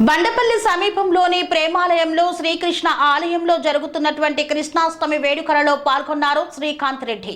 బండపల్లి సమీపంలోని ప్రేమాలయంలో శ్రీకృష్ణ ఆలయంలో జరుగుతున్నటువంటి కృష్ణాష్టమి వేడుకలలో పాల్గొన్నారు శ్రీకాంత్ రెడ్డి.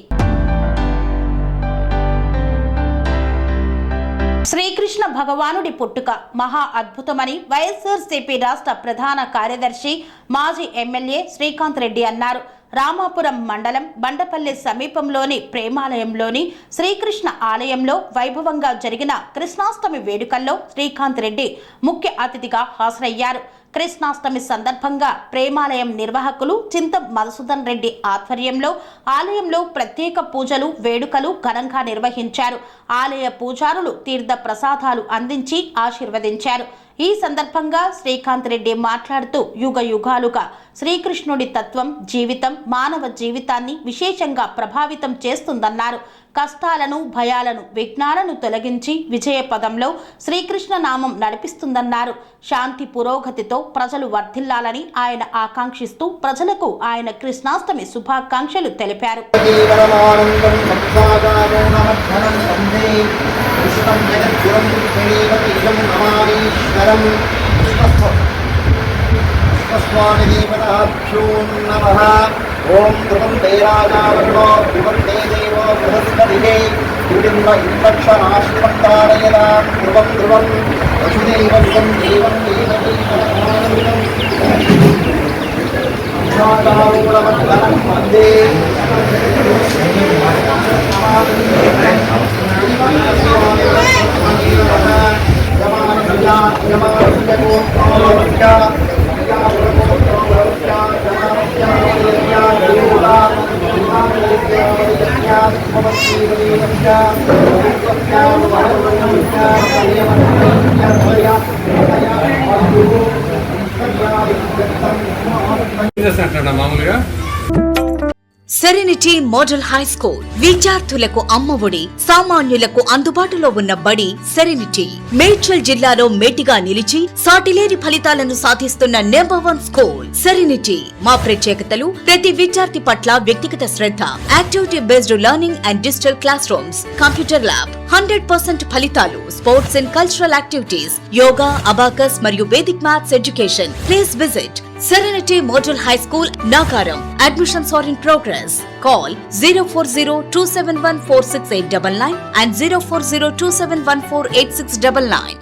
శ్రీకృష్ణ భగవానుడి పుట్టుక మహా అద్భుతమని వైఎస్ఆర్సీపీ రాష్ట్ర ప్రధాన కార్యదర్శి మాజీ ఎమ్మెల్యే శ్రీకాంత్ రెడ్డి అన్నారు. రామాపురం మండలం బండపల్లి సమీపంలోని ప్రేమాలయంలోని శ్రీకృష్ణ ఆలయంలో వైభవంగా జరిగిన కృష్ణాష్టమి వేడుకల్లో శ్రీకాంత్ రెడ్డి ముఖ్య అతిథిగా హాజరయ్యారు. కృష్ణాష్టమి సందర్భంగా ప్రేమాలయం నిర్వాహకులు చింత మధుసూదన్ రెడ్డి ఆధ్వర్యంలో ఆలయంలో ప్రత్యేక పూజలు వేడుకలు ఘనంగా నిర్వహించారు. ఆలయ పూజారులు తీర్థ ప్రసాదాలు అందించి ఆశీర్వదించారు. ఈ సందర్భంగా శ్రీకాంత్ రెడ్డి మాట్లాడుతూ యుగ యుగాలుగా శ్రీకృష్ణుడి తత్వం జీవితం మానవ జీవితాన్ని విశేషంగా ప్రభావితం చేస్తుందన్నారు. కష్టాలను భయాలను విఘ్నాలను తొలగించి విజయ పదంలో శ్రీకృష్ణ నామం నడిపిస్తుందన్నారు. శాంతి పురోగతితో ప్రజలు వర్ధిల్లాలని ఆయన ఆకాంక్షిస్తూ ప్రజలకు ఆయన కృష్ణాష్టమి శుభాకాంక్షలు తెలిపారు. ఓం ధ్రువం దేరాజావో ధ్రువం దే దేవో బృహస్పతిహే ధ్రువింబ ఇంపక్షనాశ్వంతారయదా ధ్రువం ధ్రువం వసుదేవ విదం దేవం దేవీమూలమద్గణం వందే సెరెనిటీ మోడల్ హై స్కూల్ విద్యార్థులకు అమ్మఒడి సామాన్యులకు అందుబాటులో ఉన్న బడి సెరెనిటీ మేడ్చల్ జిల్లాలో మేటిగా నిలిచి సాటిలేని ఫలితాలను సాధిస్తున్న #1 స్కూల్ సెరెనిటీ. మా ప్రత్యేకతలు ప్రతి విద్యార్థి పట్ల వ్యక్తిగత శ్రద్ధ, activity based learning and digital classrooms, computer lab, 100% ఫలితాలు, sports and cultural activities, yoga, abacus మరియు Vedic maths education. Please visit Serenity Model High School, Nagaram. Admissions are in progress. Call 040-271-46899 and 040-271-48699.